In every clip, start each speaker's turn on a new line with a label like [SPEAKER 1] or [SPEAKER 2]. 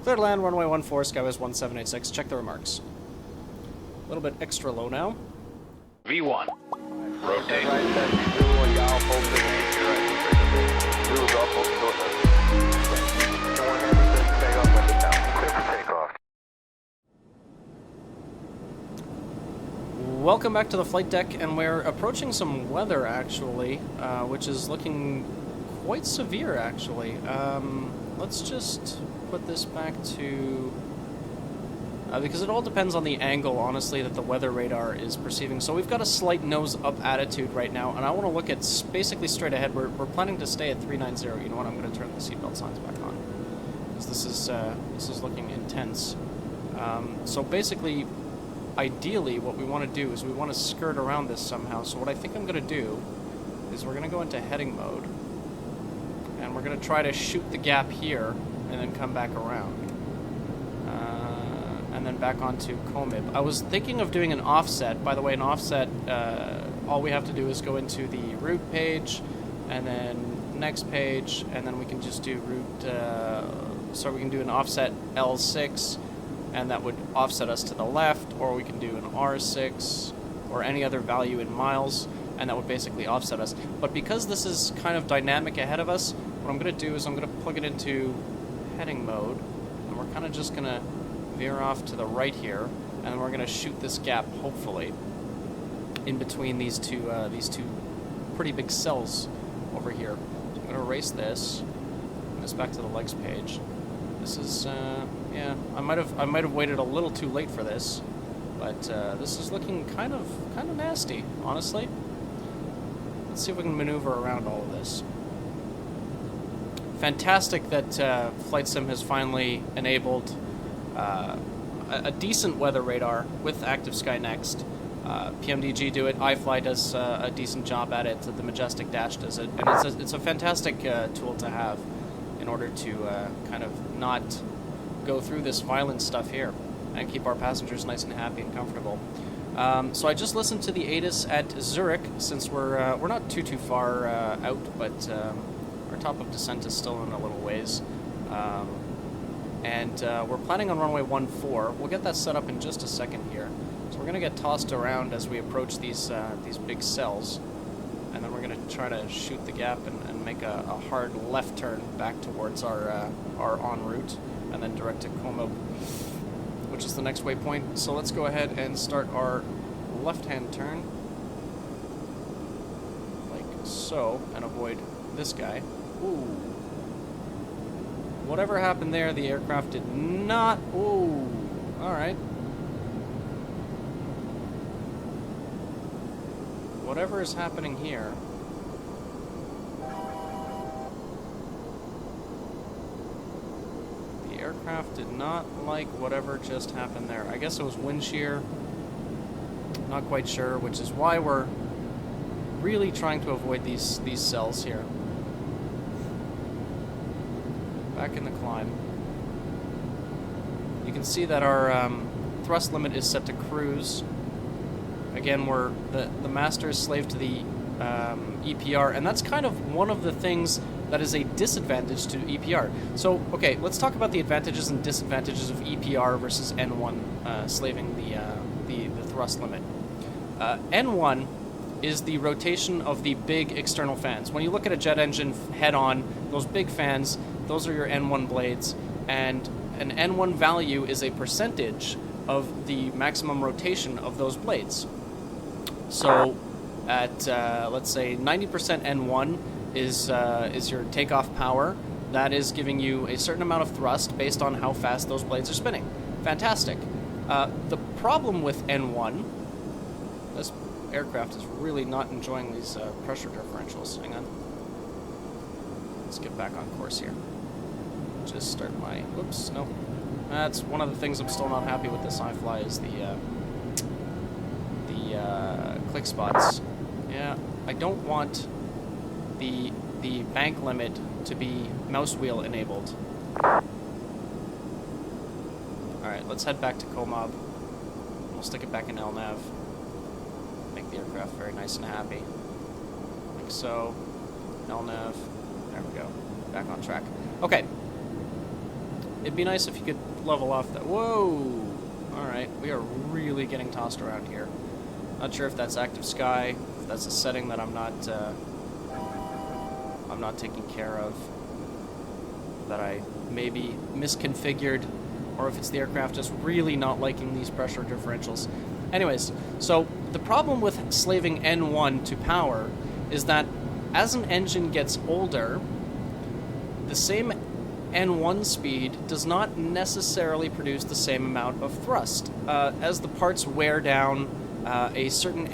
[SPEAKER 1] Clear to land, runway 14, Skywest 1786. Check the remarks. A little bit extra low now.
[SPEAKER 2] V1. Rotate.
[SPEAKER 1] Welcome back to the flight deck, and we're approaching some weather, actually, which is looking quite severe, actually. Let's just put this back to... because it all depends on the angle, honestly, that the weather radar is perceiving. So we've got a slight nose-up attitude right now, and I want to look at basically straight ahead. We're planning to stay at 390. You know what? I'm going to turn the seatbelt signs back on, because this is looking intense. So basically, ideally, what we want to do is we want to skirt around this somehow. So what I think I'm going to do is we're going to go into heading mode, and we're going to try to shoot the gap here, and then come back around. And then back onto Comib. I was thinking of doing an offset. By the way, an offset, all we have to do is go into the route page, and then next page, and then we can just do route, so we can do an offset L6, and that would offset us to the left, or we can do an R6, or any other value in miles, and that would basically offset us. But because this is kind of dynamic ahead of us, what I'm going to do is I'm going to plug it into heading mode, and we're kind of just going to veer off to the right here, and then we're going to shoot this gap, hopefully, in between these two pretty big cells over here. So I'm going to erase this, bring this back to the legs page. This is, yeah, I might have waited a little too late for this, but this is looking kind of nasty, honestly. Let's see if we can maneuver around all of this. Fantastic that Flight Sim has finally enabled a decent weather radar with Active Sky Next. PMDG do it, iFly does a decent job at it, the Majestic Dash does it, and it's a fantastic tool to have in order to kind of not go through this violent stuff here and keep our passengers nice and happy and comfortable. So I just listened to the Addons at Zurich, since we're not too far out, but our top of descent is still in a little ways. And we're planning on runway 14. We'll get that set up in just a second here. So we're going to get tossed around as we approach these big cells, and then we're going to try to shoot the gap and make a hard left turn back towards our en route, and then direct to Como, which is the next waypoint. So let's go ahead and start our left-hand turn, like so, and avoid this guy. Ooh. Whatever happened there, the aircraft did not... Ooh. Alright. Whatever is happening here... The aircraft did not like whatever just happened there. I guess it was wind shear. Not quite sure, which is why we're really trying to avoid these cells here. Back in the climb. You can see that our thrust limit is set to cruise. Again, we're the master is slave to the EPR, and that's kind of one of the things that is a disadvantage to EPR. So, okay, let's talk about the advantages and disadvantages of EPR versus N1 slaving the thrust limit. N1 is the rotation of the big external fans. When you look at a jet engine head-on, those big fans, those are your N1 blades, and an N1 value is a percentage of the maximum rotation of those blades. So at, let's say, 90% N1 is your takeoff power. That is giving you a certain amount of thrust based on how fast those blades are spinning. Fantastic. The problem with N1, this aircraft is really not enjoying these pressure differentials. Hang on. Let's get back on course here. Just start my... Whoops, no. That's one of the things I'm still not happy with this iFly is the click spots. Yeah, I don't want the bank limit to be mouse wheel enabled. Alright, let's head back to Comob. We'll stick it back in LNAV. Make the aircraft very nice and happy. Like so. LNAV. There we go. Back on track. Okay. it'd be nice if you could level off that. Whoa! Alright, we are really getting tossed around here. Not sure if that's active sky, if that's a setting that I'm not taking care of, that I maybe misconfigured, or if it's the aircraft just really not liking these pressure differentials. Anyways, so the problem with slaving N1 to power is that as an engine gets older, the same N1 speed does not necessarily produce the same amount of thrust. As the parts wear down, a certain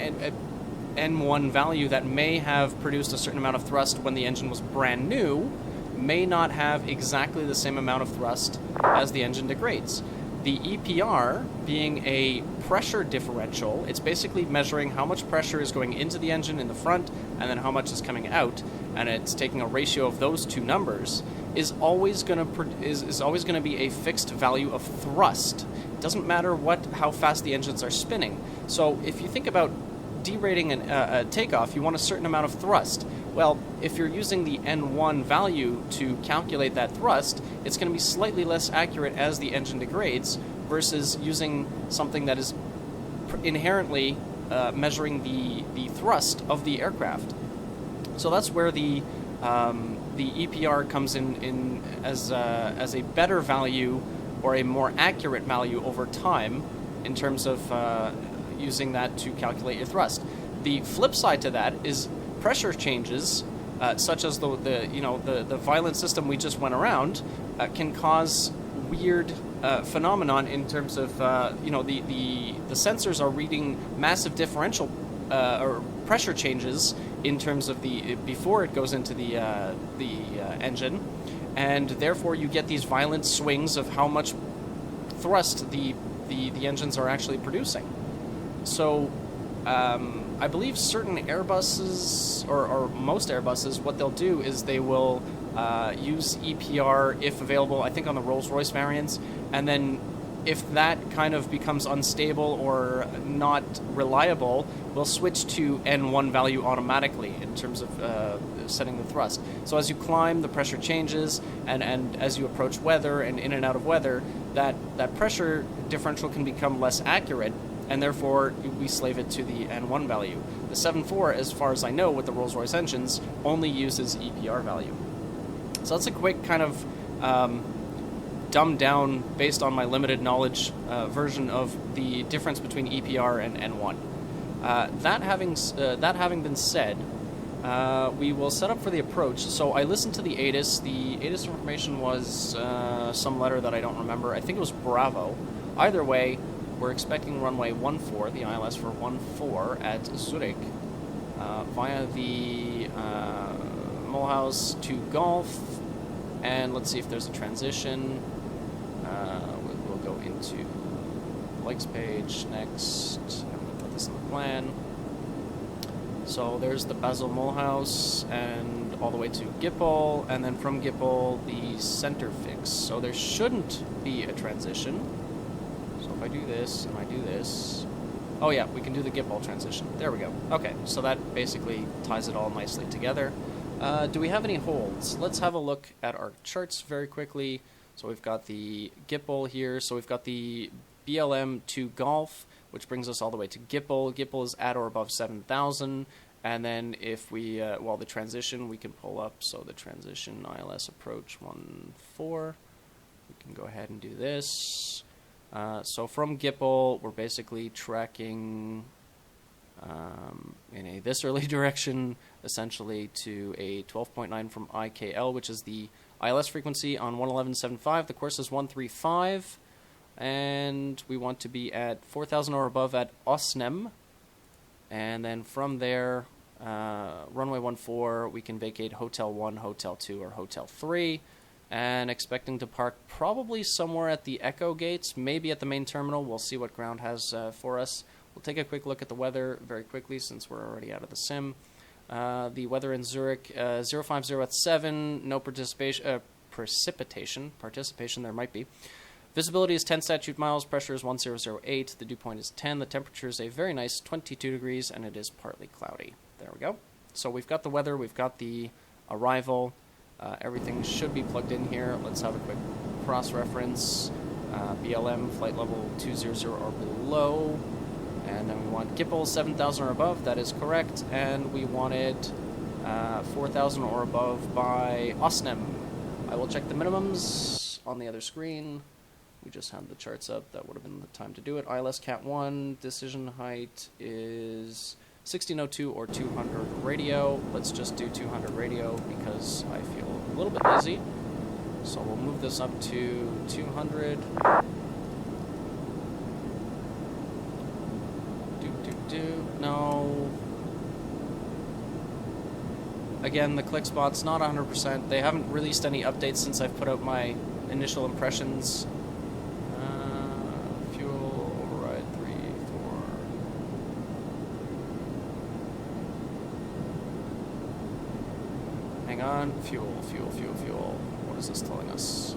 [SPEAKER 1] N1 value that may have produced a certain amount of thrust when the engine was brand new may not have exactly the same amount of thrust as the engine degrades. The EPR being a pressure differential, it's basically measuring how much pressure is going into the engine in the front and then how much is coming out, and it's taking a ratio of those two numbers, is always going to be a fixed value of thrust. It doesn't matter how fast the engines are spinning. So if you think about derating a takeoff, you want a certain amount of thrust. Well, if you're using the N1 value to calculate that thrust, it's going to be slightly less accurate as the engine degrades versus using something that is inherently measuring the thrust of the aircraft. So that's where the EPR comes in as a better value or a more accurate value over time in terms of using that to calculate your thrust. The flip side to that is pressure changes, such as the violent system we just went around, can cause weird phenomenon in terms of the sensors are reading massive differential or pressure changes in terms of before it goes into the engine, and therefore you get these violent swings of how much thrust the engines are actually producing. So I believe certain Airbuses, or most Airbuses, what they'll do is they will use EPR if available, I think on the Rolls-Royce variants, and then if that kind of becomes unstable or not reliable, we'll switch to N1 value automatically in terms of setting the thrust. So as you climb, the pressure changes, and as you approach weather and in and out of weather, that pressure differential can become less accurate, and therefore we slave it to the N1 value. The 7.4, as far as I know, with the Rolls-Royce engines, only uses EPR value. So that's a quick kind of dumbed down, based on my limited knowledge, version of the difference between EPR and N1. That having been said, we will set up for the approach. So I listened to the ATIS. The ATIS information was some letter that I don't remember. I think it was Bravo. Either way, we're expecting runway 14, the ILS for 14 at Zurich, via the Mulhouse to Golf, and let's see if there's a transition. We'll go into Legs page next. I'm going to put this in the plan. So there's the Basel Mulhouse, and all the way to Gippel, and then from Gippel, the center fix. So there shouldn't be a transition. So if I do this, and I do this... Oh yeah, we can do the Gippel transition. There we go. Okay, so that basically ties it all nicely together. Do we have any holds? Let's have a look at our charts very quickly. So we've got the Gippel here. So we've got the BLM to Golf, which brings us all the way to Gippel. Gippel is at or above 7,000. And then if we, the transition, we can pull up. So the transition ILS approach 14. We can go ahead and do this. So from Gippel, we're basically tracking in a this early direction, essentially to a 12.9 from IKL, which is the ILS frequency on 111.75. The course is 135, and we want to be at 4,000 or above at Osnem. And then from there, runway 14, we can vacate Hotel 1, Hotel 2, or Hotel 3. And expecting to park probably somewhere at the Echo gates, maybe at the main terminal. We'll see what ground has for us. We'll take a quick look at the weather very quickly since we're already out of the sim. The weather in Zurich, 050 at 7, no precipitation there might be. Visibility is 10 statute miles, pressure is 1008, the dew point is 10, the temperature is a very nice 22 degrees, and it is partly cloudy. There we go. So we've got the weather, we've got the arrival. Everything should be plugged in here. Let's have a quick cross-reference, BLM flight level 200 or below, and then we want GIPL 7,000 or above, that is correct, and we wanted 4,000 or above by OSNEM. I will check the minimums on the other screen. We just had the charts up, that would have been the time to do it. ILS Cat 1, decision height is 1602 or 200 radio. Let's just do 200 radio because I feel a little bit lazy. So we'll move this up to 200. No. Again, the click spot's not 100%. They haven't released any updates since I've put out my initial impressions. Fuel, override 3, 4. Hang on. Fuel. What is this telling us?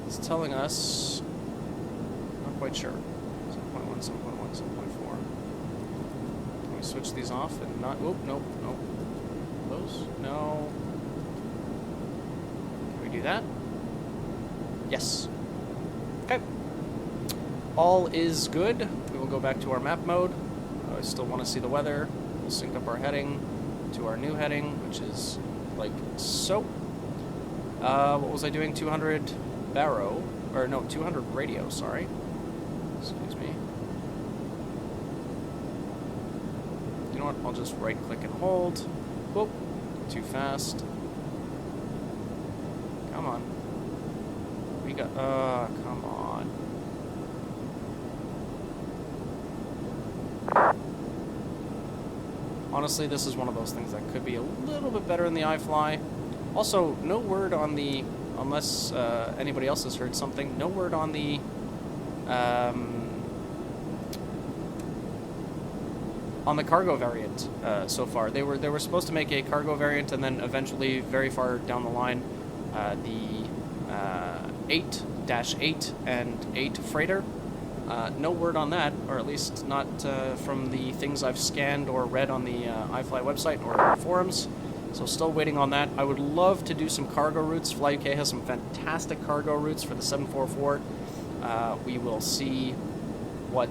[SPEAKER 1] It's telling us... Not quite sure. 7.1, 7.1, 7.4. Can we switch these off and not... Oop, nope. Those? No. Can we do that? Yes. Okay. All is good. We will go back to our map mode. I still want to see the weather. We'll sync up our heading to our new heading, which is like so. What was I doing? 200 baro, or no, 200 radio, sorry. Excuse me. You know what? I'll just right click and hold. Whoop. Too fast. Come on. We got, come on. Honestly, this is one of those things that could be a little bit better in the iFly. Also, no word on the, unless anybody else has heard something, no word on the cargo variant so far. They were supposed to make a cargo variant, and then eventually, very far down the line, the 8-8 and 8 freighter. No word on that, or at least not from the things I've scanned or read on the iFly website or forums. So still waiting on that. I would love to do some cargo routes. FlyUK has some fantastic cargo routes for the 744. We will see what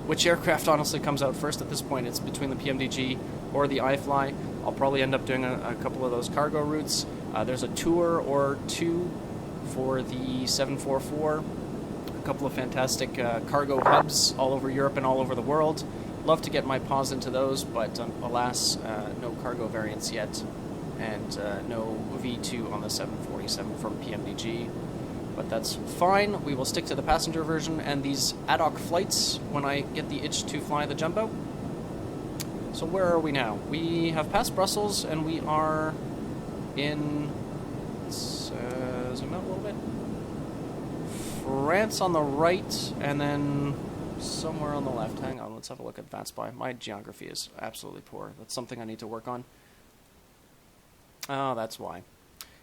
[SPEAKER 1] which aircraft honestly comes out first at this point. It's between the PMDG or the iFly. I'll probably end up doing a couple of those cargo routes. There's a tour or two for the 744. A couple of fantastic cargo hubs all over Europe and all over the world. Love to get my paws into those, but alas, no cargo variants yet, and no V2 on the 747 from PMDG. But that's fine. We will stick to the passenger version and these ad hoc flights when I get the itch to fly the Jumbo. So where are we now? We have passed Brussels, and we are in... Let's zoom out a little bit. France on the right, and then somewhere on the left. Hang on, let's have a look at Vatsim. My geography is absolutely poor. That's something I need to work on. Oh, that's why.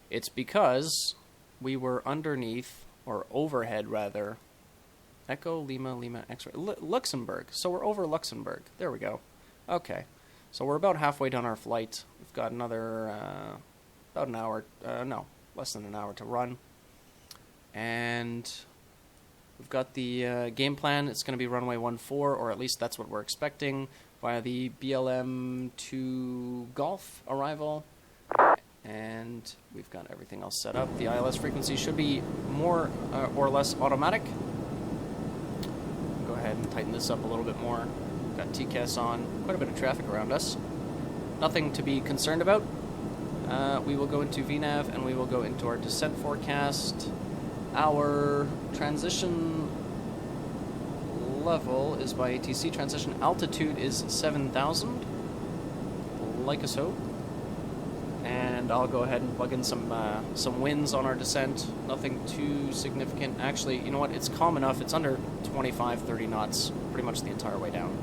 [SPEAKER 1] It's because we were underneath, or overhead rather, Echo Lima Lima X-ray, Luxembourg. So we're over Luxembourg. There we go. Okay. So we're about halfway done our flight. We've got another, about an hour, no, less than an hour to run. And we've got the game plan. It's going to be runway 14, or at least that's what we're expecting, via the BLM to Golf arrival. And we've got everything else set up. The ILS frequency should be more or less automatic. Go ahead and tighten this up a little bit more. We've got TCAS on. Quite a bit of traffic around us. Nothing to be concerned about. We will go into VNAV, and we will go into our descent forecast. Our transition level is by ATC. Transition altitude is 7,000. Like us hope. And I'll go ahead and plug in some winds on our descent. Nothing too significant. Actually, you know what? It's calm enough. It's under 25, 30 knots pretty much the entire way down.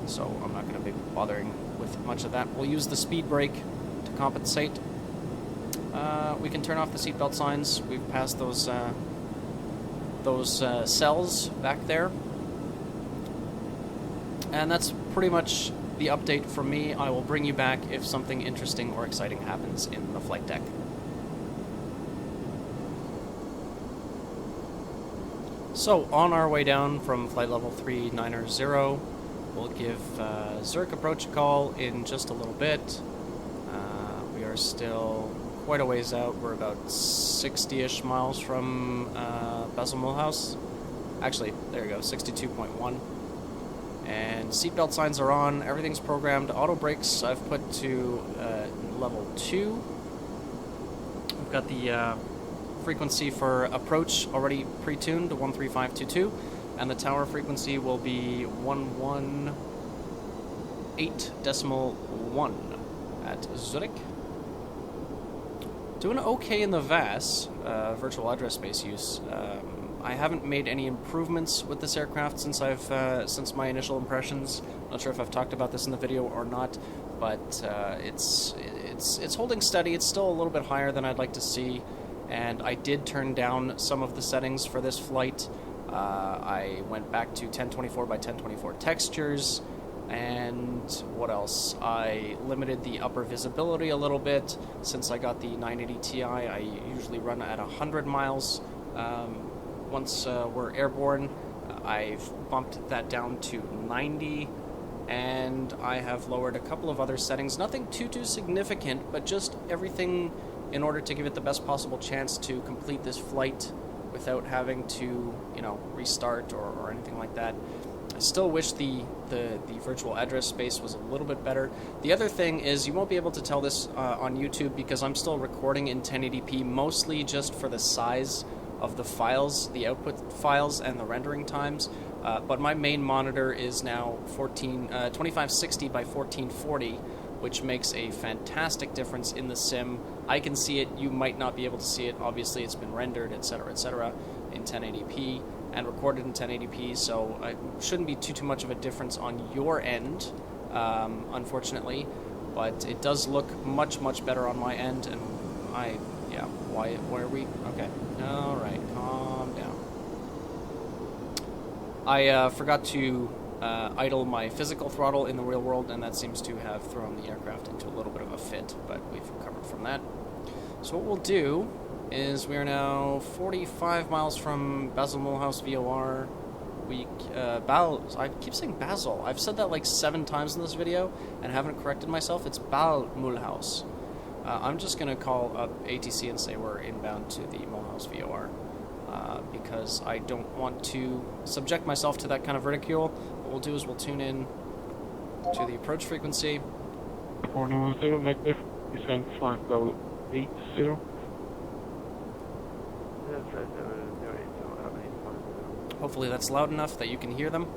[SPEAKER 1] So I'm not going to be bothering with much of that. We'll use the speed brake to compensate. We can turn off the seatbelt signs. We've passed those cells back there. And that's pretty much the update from me. I will bring you back if something interesting or exciting happens in the flight deck. So, on our way down from flight level 3900, we'll give Zurich approach a call in just a little bit. We are still quite a ways out. We're about 60-ish miles from Basel Mulhouse. Actually, there you go, 62.1. And seatbelt signs are on. Everything's programmed. Auto brakes I've put to level 2. We've got the frequency for approach already pre-tuned to 13522, and the tower frequency will be 118.1 at Zurich. Doing okay in the VAS, virtual address space use. I haven't made any improvements with this aircraft since since my initial impressions. Not sure if I've talked about this in the video or not, but it's holding steady. It's still a little bit higher than I'd like to see, and I did turn down some of the settings for this flight. I went back to 1024 by 1024 textures, and what else? I limited the upper visibility a little bit. Since I got the 980 Ti, I usually run at 100 miles. Once we're airborne, I've bumped that down to 90, and I have lowered a couple of other settings. Nothing too significant, but just everything in order to give it the best possible chance to complete this flight without having to, restart or anything like that. I still wish the virtual address space was a little bit better. The other thing is you won't be able to tell this on YouTube because I'm still recording in 1080p, mostly just for the size of the files, the output files, and the rendering times. But my main monitor is now 2560 by 1440, which makes a fantastic difference in the sim. I can see it, you might not be able to see it. Obviously, it's been rendered, etc., in 1080p and recorded in 1080p, so it shouldn't be too much of a difference on your end, unfortunately. But it does look much better on my end, and why are we? Okay. Alright, calm down. I forgot to idle my physical throttle in the real world, and that seems to have thrown the aircraft into a little bit of a fit, but we've recovered from that. So what we'll do is we are now 45 miles from Basel Mulhouse VOR. I keep saying Basel. I've said that like 7 times in this video and haven't corrected myself. It's Basel Mulhouse. I'm just going to call up ATC and say we're inbound to the Mulhouse VOR because I don't want to subject myself to that kind of ridicule. What we'll do is we'll tune in to the approach frequency.
[SPEAKER 3] 490 negative, descent flight level 80.
[SPEAKER 1] Hopefully that's loud enough that you can hear them.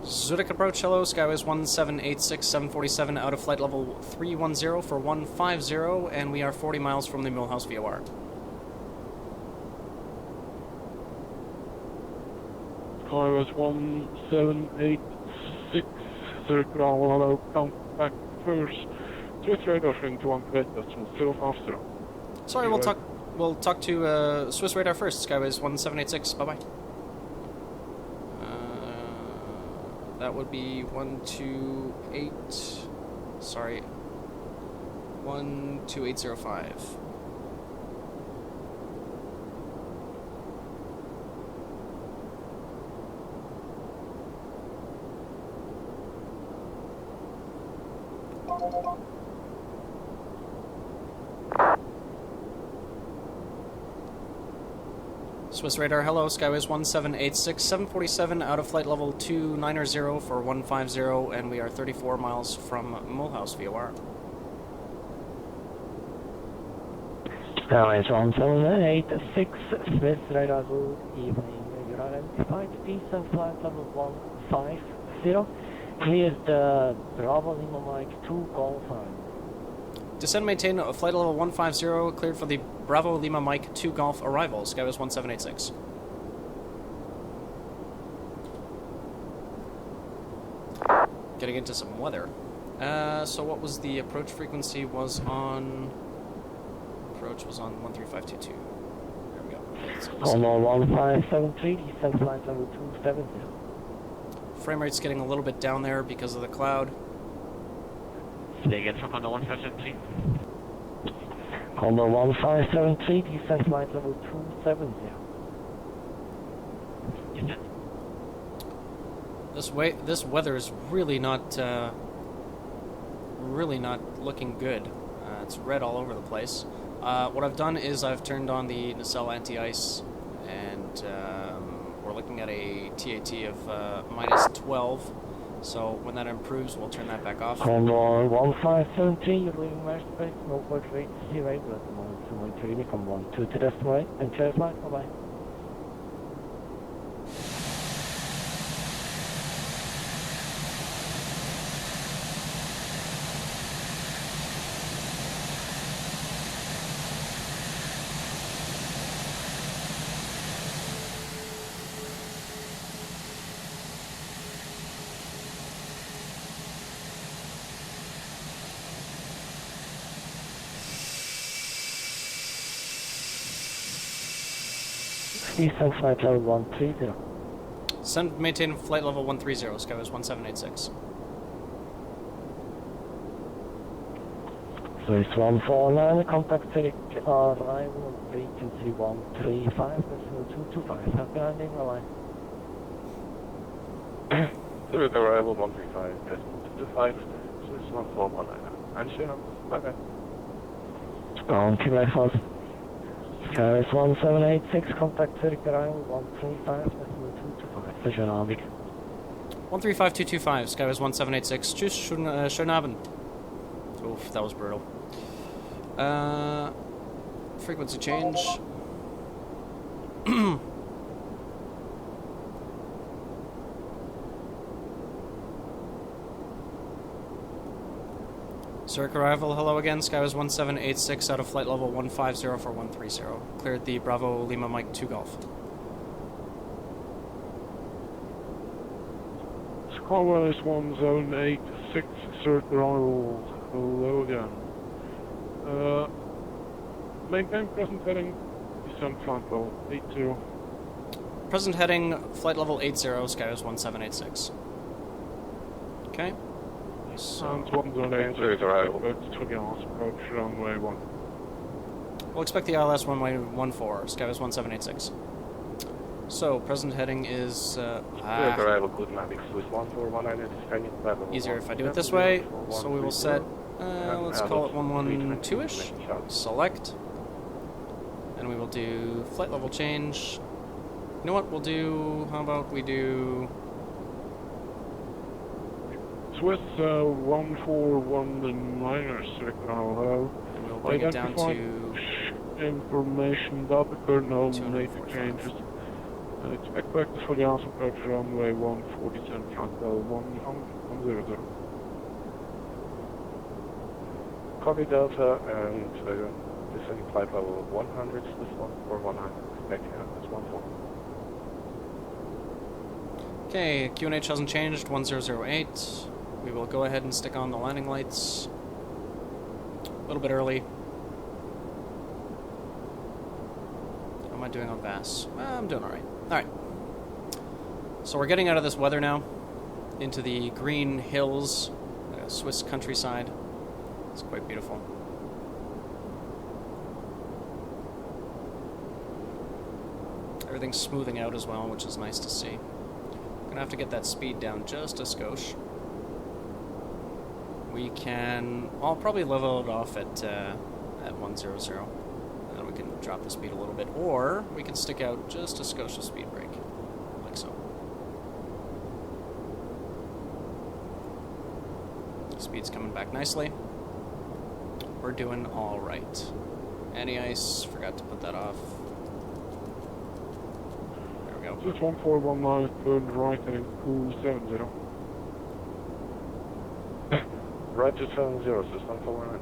[SPEAKER 1] Zurich approach, hello, Skyways 1786, 747 out of flight level 310 for 150, and we are 40 miles from the Mulhouse VOR.
[SPEAKER 3] Skyways 1786, Zurich ground hello, count back first. Swiss radar showing to 150.
[SPEAKER 1] Sorry, we'll talk to Swiss radar first, Skyways 1786, bye-bye. That would be 12805. Swiss radar, hello, Skyways 1786, 747 out of flight level 290 for 150, and we are 34 miles from Mulhouse VOR.
[SPEAKER 4] Skyways 1786, Swiss radar, good evening. You're identified descent flight level 150. Clear the Bravo Lima Mike 2 Golf line.
[SPEAKER 1] Descend and maintain flight level 150, cleared for the Bravo Lima Mike 2 Golf arrival, Skyways 1786. Getting into some weather. So what was the approach frequency? Approach was on 13522. There we go.
[SPEAKER 4] Condor 1573, descent flight level 270.
[SPEAKER 1] Frame rate's getting a little bit down there because of the cloud.
[SPEAKER 5] Say again for Condor 1573.
[SPEAKER 4] Condor 1573, descent flight level 270.
[SPEAKER 5] Descent.
[SPEAKER 1] This weather is really not looking good. It's red all over the place. What I've done is I've turned on the nacelle anti-ice, and we're looking at a TAT of minus 12. So when that improves, we'll turn that back off.
[SPEAKER 4] Condor 1573, you're leaving mesh space, no port rate, sea right at the moment, 2.3, become 1-2 to destinate, and cheers flight, bye bye. Descent flight level 130.
[SPEAKER 1] Send maintain flight level 130, Skywest 1786.
[SPEAKER 4] So it's 149, contact Zurich, arrival, frequency 135.225, happy landing, bye bye.
[SPEAKER 3] Zurich arrival 135.225, Swiss 1419. And sure, bye bye.
[SPEAKER 4] On Quebec House. Skywest 1786, contact Zurich, arrival 135.225, pleasure Aerosoft.
[SPEAKER 1] 135225, Skywest 1786. Tschüss, schönen Abend. Oof, that was brutal. Frequency change. Zurich arrival, hello again. Skywest 1786 out of flight level 150 for 130. Cleared the Bravo Lima Mike 2 Golf.
[SPEAKER 3] Skyways 1786, Zurich arrival, hello again. Maintain present heading, descent flight level 80.
[SPEAKER 1] Present heading, flight level 80, Skywest 1786. Okay. So
[SPEAKER 3] And 108, Zurich arrival, to gas, approach runway 1.
[SPEAKER 1] we'll expect the ILS runway 14, Skywest 1786. So, present heading is
[SPEAKER 3] Zurich arrival, good Mavic, Swiss 1419, descending level 1.
[SPEAKER 1] easier if I do it this way. So we will set, let's call it 112-ish. Select. And we will do flight level change. You know what we'll do? How about we do...
[SPEAKER 3] Swiss 1419, Zurich arrival.
[SPEAKER 1] And we'll bring it down to...
[SPEAKER 3] Information that occurred, no major
[SPEAKER 1] 245.
[SPEAKER 3] changes. Expect practice for the answer approach runway 147, flight level 100. Copy Delta and descending flight level 100, Swiss 1419, expecting as 14.
[SPEAKER 1] Okay, QNH hasn't changed, 1008. We will go ahead and stick on the landing lights. A little bit early. How am I doing on VAS? I'm doing alright. Alright. So we're getting out of this weather now, into the green hills, Swiss countryside. It's quite beautiful. Everything's smoothing out as well, which is nice to see. Gonna have to get that speed down just a skosh. We can... I'll probably level it off at 100. And we can drop the speed a little bit. Or we can stick out just a skosh of speed brake. Like so. Speed's coming back nicely. We're doing alright. Anti-ice, forgot to put that off. There we go.
[SPEAKER 3] Swiss 1419, turn right heading 270. Right to 70, Swiss 1419.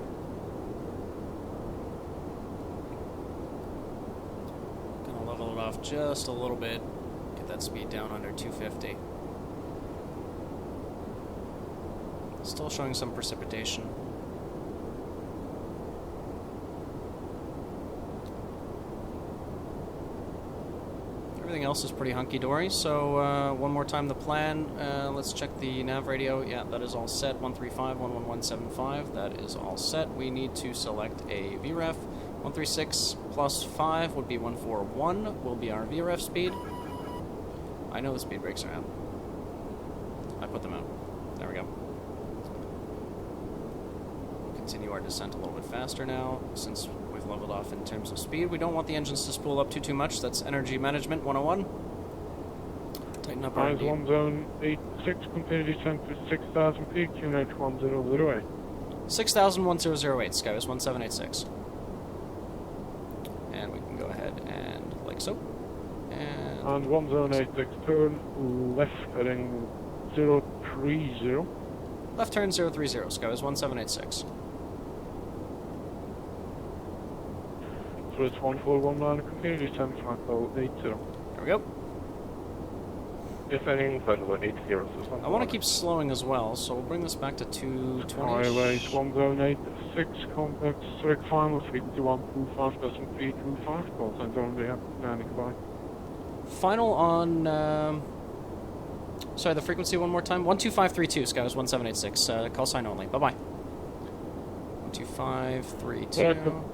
[SPEAKER 1] Gonna level it off just a little bit. Get that speed down under 250. Still showing some precipitation. everything else is pretty hunky-dory, so one more time the plan. Let's check the nav radio. Yeah, that is all set. 135, 11175, that is all set. We need to select a VREF. 136 plus 5 would be 141, will be our VREF speed. I know the speed brakes are out. I put them out. There we go. Continue our descent a little bit faster now, since we've leveled off in terms of speed. We don't want the engines to spool up too much. That's energy management 101. Tighten up our
[SPEAKER 3] Lines 1 zone 86, continue descent to 6,000 feet, QNH 1008.
[SPEAKER 1] 6,1008, Skywest 1786. And we can go ahead and like so.
[SPEAKER 3] And 1 zone 86, turn left heading 030.
[SPEAKER 1] Left turn 030, Skywest 1786.
[SPEAKER 3] So it's 1419, continue descent front level 80.
[SPEAKER 1] There we go.
[SPEAKER 3] Descending front level 80.
[SPEAKER 1] I want to keep slowing as well, so we'll bring this back to 220.
[SPEAKER 3] Highways 1 zone 86, contact Zurich final 32125, 325, call signs only up, landing by.
[SPEAKER 1] Final on, sorry, the frequency one more time. 12532, Skywest 1786, call sign only. Bye-bye. 12532.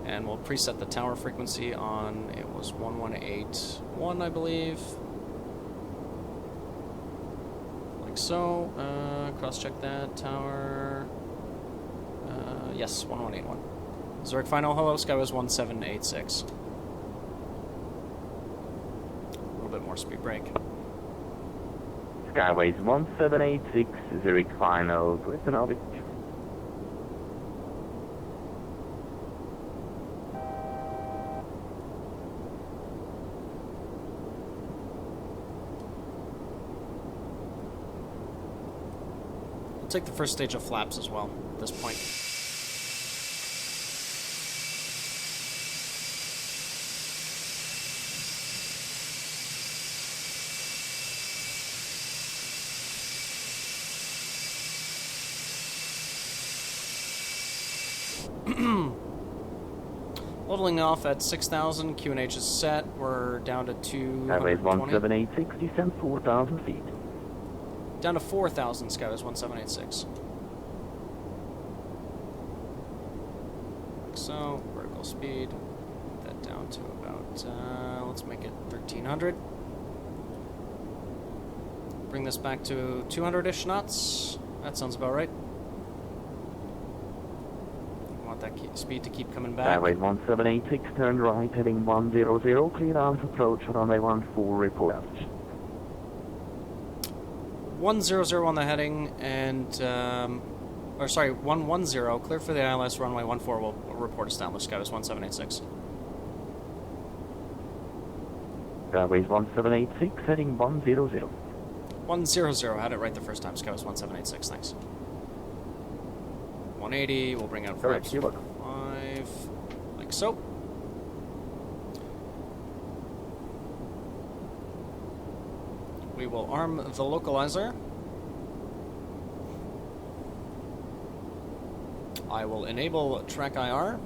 [SPEAKER 1] And we'll preset the tower frequency on, it was 1181, I believe. Like so. Cross-check that. Tower. Yes, 1181. Zurich final, hello, Skywest 1786. A little bit more speed brake.
[SPEAKER 6] Skyways 1786, Zurich final, Clifton Orbx.
[SPEAKER 1] We'll take the first stage of flaps as well at this point. Leveling off at 6,000, QNH is set. We're down to 220.
[SPEAKER 6] Skyways 1786, descend 4,000 feet.
[SPEAKER 1] Down to 4,000, Skywest 1786. Like so, vertical speed. Put that down to about, let's make it 1,300. Bring this back to 200-ish knots. That sounds about right. That speed to keep coming back.
[SPEAKER 6] Skyways 1786, turn right, heading 100, clear out approach, runway 14, report.
[SPEAKER 1] 100 on the heading, and, or sorry, 110, clear for the ILS, runway 14, will report established, Skywest 1786.
[SPEAKER 6] Skyways 1786, heading 100.
[SPEAKER 1] 100, had it right the first time, Skywest 1786, thanks. 180, we'll bring out flaps 5, like so. We will arm the localizer. I will enable TrackIR.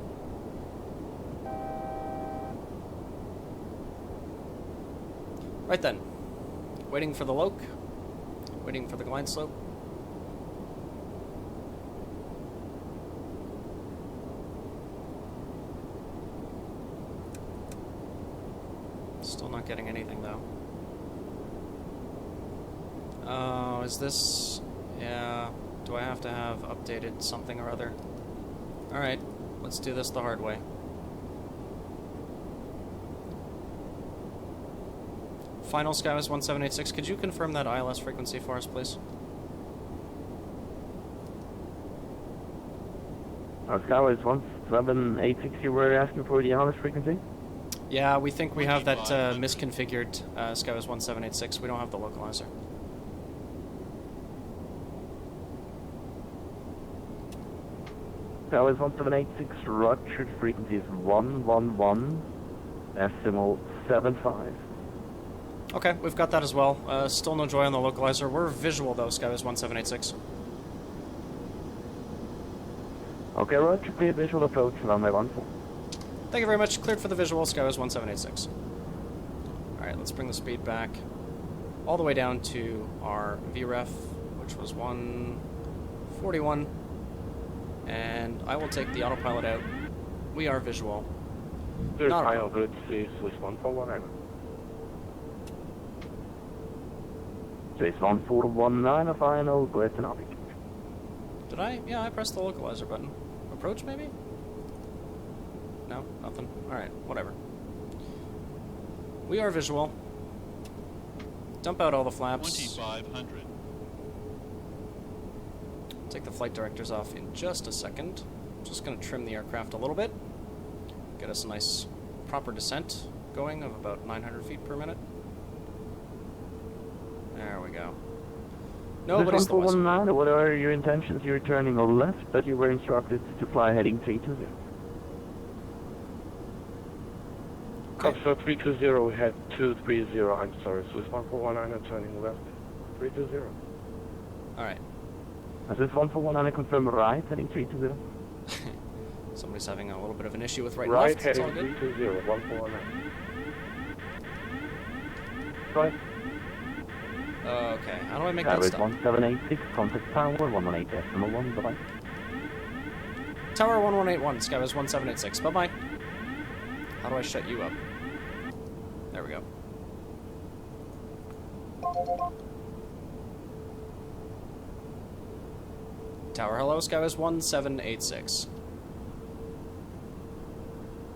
[SPEAKER 1] Right then, waiting for the loc, waiting for the glide slope. Still not getting anything though. Oh, is this... yeah, do I have to have updated something or other? Alright, let's do this the hard way. Final Skywest 1786, could you confirm that ILS frequency for us, please?
[SPEAKER 6] Skyways 1786, you were asking for the ILS frequency?
[SPEAKER 1] Yeah, we think we have that misconfigured Skywest 1786. We don't have the localizer.
[SPEAKER 6] Skyways 1786, Roger, frequency is 111, decimal 75.
[SPEAKER 1] Okay, we've got that as well. Still no joy on the localizer. We're visual though, Skywest 1786.
[SPEAKER 6] Okay, Roger, clear visual approach, runway 14.
[SPEAKER 1] Thank you very much. Cleared for the visual, Skywise 1786. Alright, let's bring the speed back all the way down to our VREF, which was 141. And I will take the autopilot out. We are visual.
[SPEAKER 3] Zurich
[SPEAKER 1] Not a
[SPEAKER 3] final good, Swiss 1419.
[SPEAKER 6] Swiss 1419, final, guten Abend.
[SPEAKER 1] Did I? Yeah, I pressed the localizer button. Approach, maybe? No? Nothing? Alright, whatever. We are visual. Dump out all the flaps.
[SPEAKER 7] 2500.
[SPEAKER 1] Take the flight directors off in just a second. Just going to trim the aircraft a little bit. Get us a nice proper descent going of about 900 feet per minute. There we go. Nobody's the wiser.
[SPEAKER 6] 1419, what are your intentions? You're turning left, but you were instructed to fly heading 320.
[SPEAKER 3] Corsair 320, we had 230, I'm sorry, Swiss 1419 turning left, 320.
[SPEAKER 1] Alright.
[SPEAKER 6] Swiss 1419 confirm right, heading 320.
[SPEAKER 1] Somebody's having a little bit of an issue with right,
[SPEAKER 3] Right,
[SPEAKER 1] left. It's all
[SPEAKER 3] heading
[SPEAKER 1] good.
[SPEAKER 3] 320, 1419.
[SPEAKER 6] Right.
[SPEAKER 1] Okay, how do I make that
[SPEAKER 6] Gatwick
[SPEAKER 1] stop?
[SPEAKER 6] 1786, contact tower 118.1, bye-bye.
[SPEAKER 1] Tower 1181, Skywise 1786. Bye-bye. How do I shut you up? There we go. Tower, hello, Skywise 1786.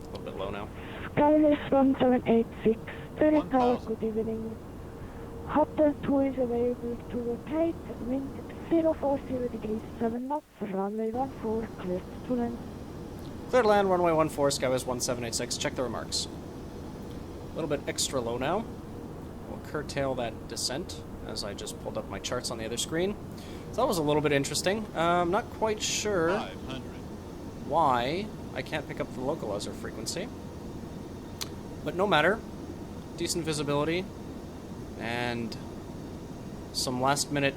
[SPEAKER 1] A little bit low now.
[SPEAKER 8] Skywise 1786, Zurich Tower, good evening. Hotel 2 is available to rotate, wind 040 degrees 7 knots, runway 14, clear to land.
[SPEAKER 1] Clear to land, runway 14, Skywise 1786. Check the remarks. A little bit extra low now. We'll curtail that descent as I just pulled up my charts on the other screen. So that was a little bit interesting. I'm not quite sure
[SPEAKER 7] 500.
[SPEAKER 1] why I can't pick up the localizer frequency. But no matter. Decent visibility. And some last minute,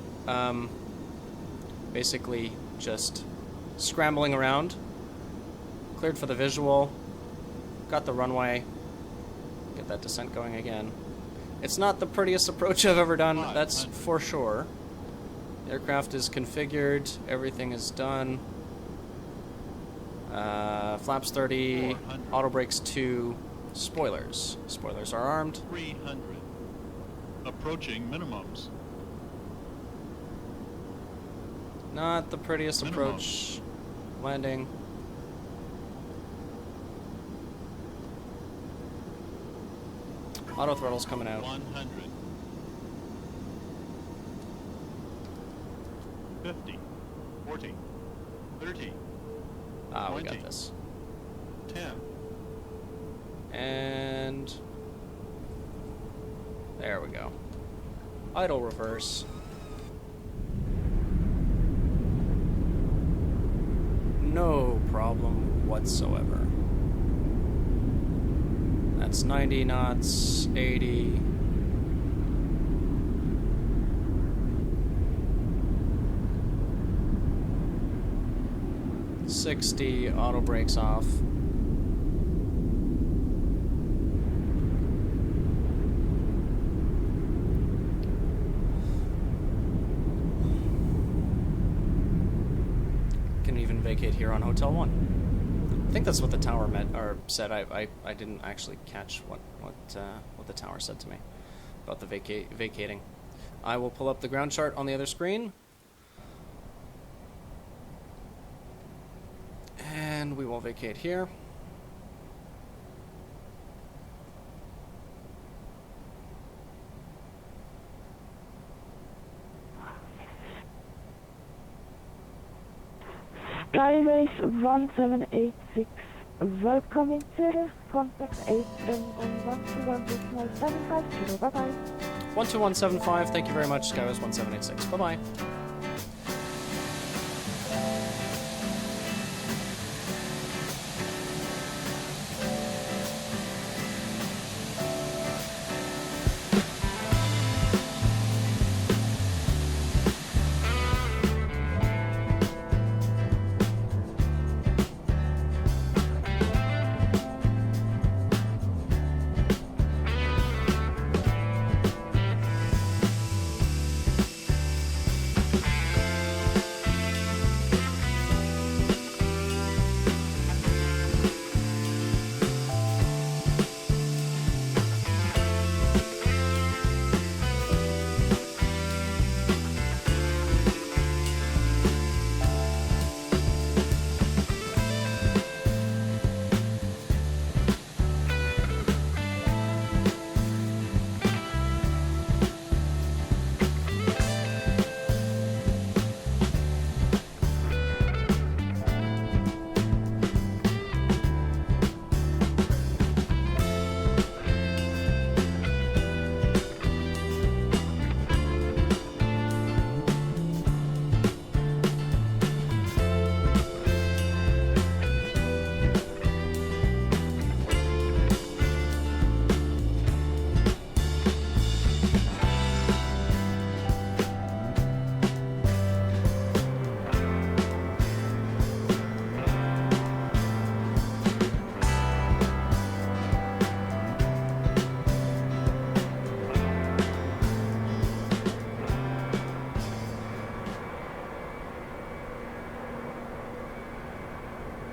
[SPEAKER 1] basically just scrambling around. Cleared for the visual. Got the runway. Get that descent going again. It's not the prettiest approach I've ever done, that's for sure. The aircraft is configured, everything is done. Flaps 30,
[SPEAKER 7] 400.
[SPEAKER 1] auto brakes 2, spoilers. Spoilers are armed.
[SPEAKER 7] 300. Approaching minimums.
[SPEAKER 1] Not the prettiest
[SPEAKER 7] Minimums.
[SPEAKER 1] approach. Landing. Auto throttle's coming out.
[SPEAKER 7] 100. 50. 40. 30.
[SPEAKER 1] Ah, we
[SPEAKER 7] 20.
[SPEAKER 1] got this.
[SPEAKER 7] 10.
[SPEAKER 1] And there we go. Idle reverse. No problem whatsoever. That's 90 knots, 80. $60, auto brakes off. Can even vacate here on Hotel 1. I think that's what the tower meant or said. I didn't actually catch what the tower said to me about the vacating. I will pull up the ground chart on the other screen. And we will vacate here.
[SPEAKER 8] Skywise 1786, welcome in Zurich, contact Addons on 121.75, bye-bye.
[SPEAKER 1] 12175, thank you very much, Skywise 1786. Bye-bye.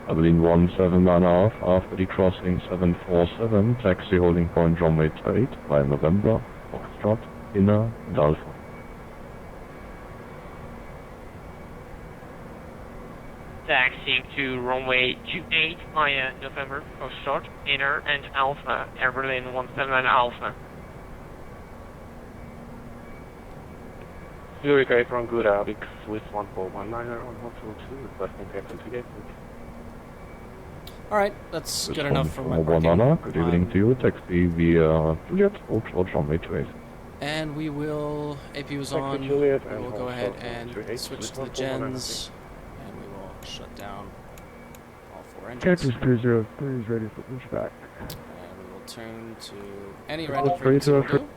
[SPEAKER 6] Addon 17.5 after the crossing 747, taxi holding point runway 28 by November, Foxtrot, Inner and Alpha.
[SPEAKER 5] Taxiing to runway 28 via November, Foxtrot, Inner and Alpha, Air Berlin 179 Alpha.
[SPEAKER 3] Zurich Apron, good Orbx, Swiss 1419 on 102, requesting taxi to Gatwick.
[SPEAKER 1] Alright, that's good enough for my
[SPEAKER 6] Banana, good evening to you, taxi via Juliet, Foxtrot, runway 28.
[SPEAKER 1] And we will, AP was on, we will go ahead and switch to the gens, and we will shut down all 4 engines.
[SPEAKER 6] Cactus 303 is ready for pushback.
[SPEAKER 1] And we will turn to any random frequency will do.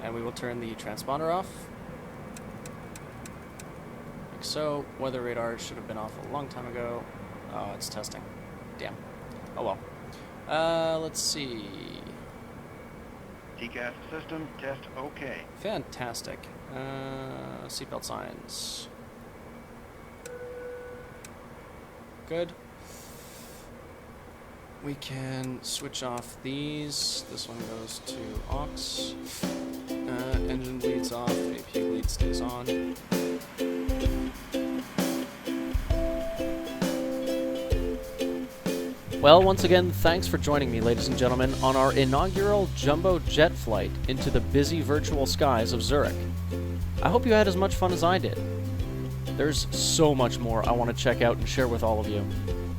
[SPEAKER 1] And we will turn the transponder off. Like so. Weather radar should have been off a long time ago. Oh, it's testing. Damn. Oh well. Let's see.
[SPEAKER 9] TCAS system test okay.
[SPEAKER 1] Fantastic. Seatbelt signs. Good. We can switch off these. This one goes to aux. Engine bleeds off. AP bleed stays on. Well, once again, thanks for joining me, ladies and gentlemen, on our inaugural jumbo jet flight into the busy virtual skies of Zurich. I hope you had as much fun as I did. There's so much more I want to check out and share with all of you.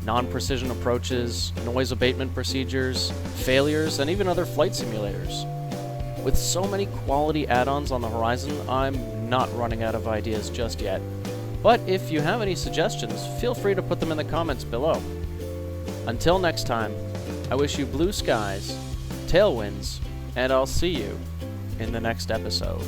[SPEAKER 1] Non-precision approaches, noise abatement procedures, failures, and even other flight simulators. With so many quality add-ons on the horizon, I'm not running out of ideas just yet. But if you have any suggestions, feel free to put them in the comments below. Until next time, I wish you blue skies, tailwinds, and I'll see you in the next episode.